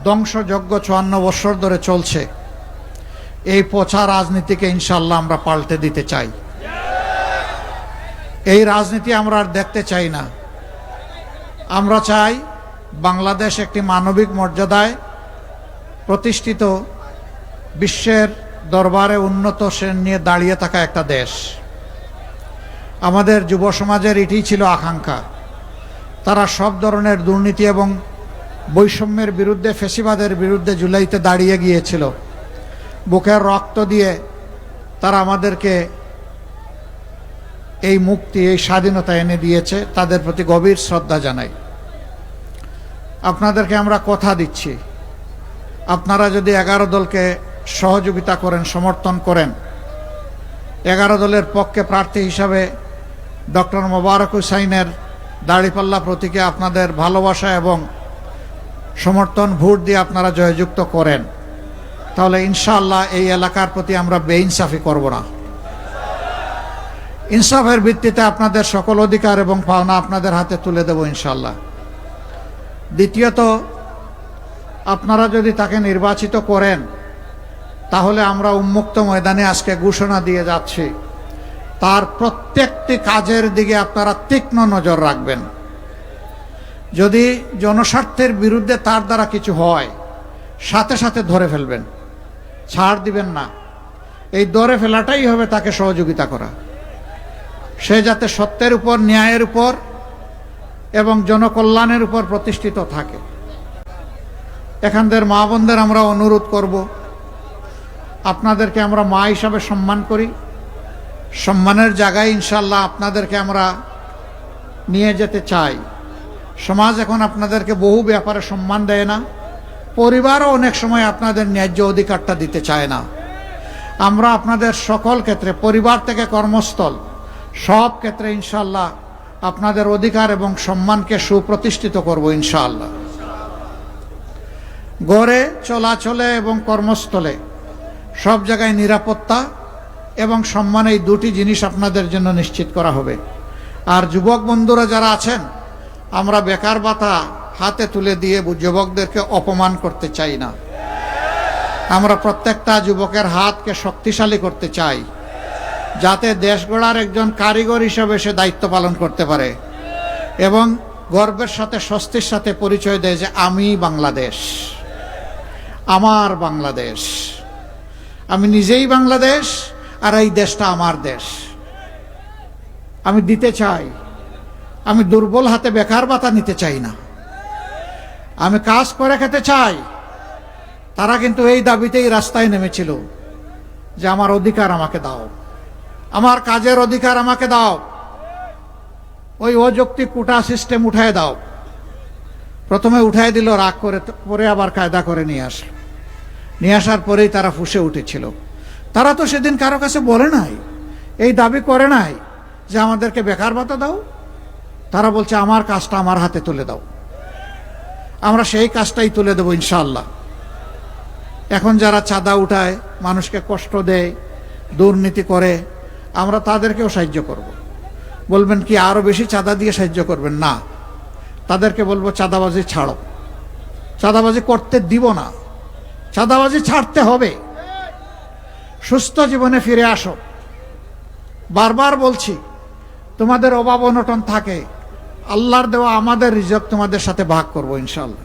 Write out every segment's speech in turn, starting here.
ধ্বংসযজ্ঞ 54 বছর ধরে চলছে, এই পচা রাজনীতিকে ইনশাআল্লাহ আমরা পাল্টে দিতে চাই। এই রাজনীতি আমরা আর দেখতে চাই না। আমরা চাই বাংলাদেশ একটি মানবিক মর্যাদায় প্রতিষ্ঠিত, বিশ্বের দরবারে উন্নত শ্রেণী নিয়ে দাঁড়িয়ে থাকা একটা দেশ। আমাদের যুব সমাজের এটি ছিল আকাঙ্ক্ষা। তারা সব ধরনের দুর্নীতি এবং বৈষম্যের বিরুদ্ধে, ফ্যাসিবাদের বিরুদ্ধে জুলাইতে দাঁড়িয়ে গিয়েছিল। বুকের রক্ত দিয়ে তারা আমাদেরকে এই মুক্তি, এই স্বাধীনতা এনে দিয়েছে। তাদের প্রতি গভীর শ্রদ্ধা জানাই। আপনাদেরকে আমরা কথা দিচ্ছি, আপনারা যদি 11 দলকে সহযোগিতা করেন, সমর্থন করেন, 11 দলের পক্ষে প্রার্থী হিসাবে ডক্টর মোবারক হুসাইনের দাড়িপাল্লা প্রতীকে আপনাদের ভালোবাসা এবং সমর্থন ভোট দিয়ে আপনারা জয়যুক্ত করেন, তাহলে ইনশাআল্লাহ এই এলাকার প্রতি আমরা বেইনসাফি করব না। ইনসাফের ভিত্তিতে আপনাদের সকল অধিকার এবং পাওনা আপনাদের হাতে তুলে দেব ইনশাআল্লাহ। দ্বিতীয়ত, আপনারা যদি তাকে নির্বাচিত করেন, তাহলে আমরা উন্মুক্ত ময়দানে আজকে ঘোষণা দিয়ে যাচ্ছি, তার প্রত্যেকটি কাজের দিকে আপনারা তীক্ষ্ণ নজর রাখবেন। যদি জনস্বার্থের বিরুদ্ধে তার দ্বারা কিছু হয়, সাথে সাথে ধরে ফেলবেন, ছাড় দিবেন না। এই ধরে ফেলাটাই হবে তাকে সহযোগিতা করা। সে যাতে সত্যের উপর, ন্যায়ের উপর এবং জনকল্যাণের উপর প্রতিষ্ঠিত থাকে। এখানকার মা বোনদের আমরা অনুরোধ করব, আপনাদেরকে আমরা মা হিসাবে সম্মান করি, সম্মানের জায়গায় ইনশাআল্লাহ আপনাদেরকে আমরা নিয়ে যেতে চাই। সমাজ এখন আপনাদেরকে বহু ব্যাপারে সম্মান দেয় না, পরিবারও অনেক সময় আপনাদের ন্যায্য অধিকারটা দিতে চায় না। আমরা আপনাদের সকল ক্ষেত্রে, পরিবার থেকে কর্মস্থল, সব ক্ষেত্রে ইনশাআল্লাহ আপনাদের অধিকার এবং সম্মানকে সুপ্রতিষ্ঠিত করব ইনশাআল্লাহ। গড়ে, চলাচলে এবং কর্মস্থলে সব জায়গায় নিরাপত্তা এবং সম্মান, এই দুটি জিনিস আপনাদের জন্য নিশ্চিত করা হবে। আর যুবক বন্ধুরা যারা আছেন, আমরা বেকার ভাতা হাতে তুলে দিয়ে যুবকদেরকে অপমান করতে চাই না। আমরা প্রত্যেকটা যুবকের হাতকে শক্তিশালী করতে চাই, যাতে দেশ গড়ার একজন কারিগর হিসেবে সে দায়িত্ব পালন করতে পারে এবং গর্বের সাথে, স্বস্তির সাথে পরিচয় দেয় যে আমি বাংলাদেশ, আমার বাংলাদেশ, আমি নিজেই বাংলাদেশ, আর এই দেশটা আমার দেশ। আমি দিতে চাই। আমি দুর্বল হাতে বেকার ভাতা নিতে চাই না। আমি কাজ করে খেতে চাই। তারা কিন্তু এই দাবিতেই রাস্তায় নেমেছিল যে আমার অধিকার আমাকে দাও, আমার কাজের অধিকার আমাকে দাও, ওই অযৌক্তিক কোটা সিস্টেম উঠায় দাও। প্রথমে উঠায় দিল রাগ করে, পরে আবার কায়দা করে নিয়ে আসলো। নিয়ে আসার পরেই তারা ফুঁসে উঠেছিল। তারা তো সেদিন কারো কাছে বলে নাই, এই দাবি করে নাই যে আমাদেরকে বেকার ভাতা দাও। তারা বলছে আমার কাজটা আমার হাতে তুলে দাও। আমরা সেই কাজটাই তুলে দেবো ইনশাআল্লাহ। এখন যারা চাঁদা উঠায়, মানুষকে কষ্ট দেয়, দুর্নীতি করে, আমরা তাদেরকেও সাহায্য করব। বলবেন কি আরো বেশি চাঁদা দিয়ে সাহায্য করবেন? না, তাদেরকে বলবো চাঁদাবাজি ছাড়ো, চাঁদাবাজি করতে দিব না, চাঁদাবাজি ছাড়তে হবে, সুস্থ জীবনে ফিরে আসো। বারবার বলছি, তোমাদের অভাব অনটন থাকে, আল্লাহর দেওয়া আমাদের রিজক তোমাদের সাথে ভাগ করবো ইনশাআল্লাহ।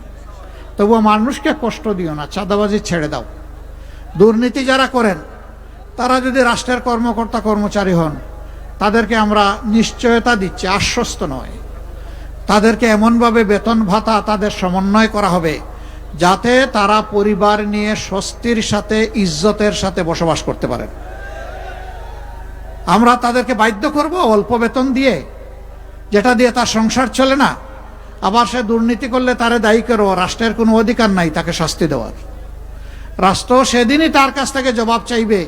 তবুও মানুষকে কষ্ট দিও না, চাঁদাবাজি ছেড়ে দাও। দুর্নীতি যারা করেন, তারা যদি রাষ্ট্রের কর্মকর্তা কর্মচারী হন, তাদেরকে আমরা নিশ্চয়তা দিচ্ছি, আশ্বস্ত নয়, তাদেরকে এমনভাবে বেতন ভাতা তাদের সমন্বয় করা হবে যাতে তারা পরিবার নিয়ে স্বস্তির সাথে, ইজ্জতের সাথে বসবাস করতে পারে। আমরা তাদেরকে বাধ্য করব অল্প বেতন দিয়ে, যেটা দিয়ে তার সংসার চলে না, আবার সে দুর্নীতি করলে তারে দায়ী করো, রাষ্ট্রের কোনো অধিকার নাই তাকে শাস্তি দেওয়ার। রাষ্ট্র সেদিনই তার কাছ থেকে জবাব চাইবে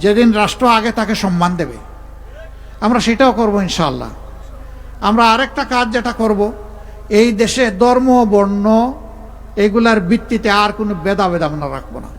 যেদিন রাষ্ট্র আগে তাকে সম্মান দেবে। আমরা সেটাও করব ইনশাআল্লাহ। আমরা আরেকটা কাজ যেটা করব, এই দেশে ধর্ম, বর্ণ এগুলার ভিত্তিতে আর কোনো ভেদাভেদ আমরা রাখবো না।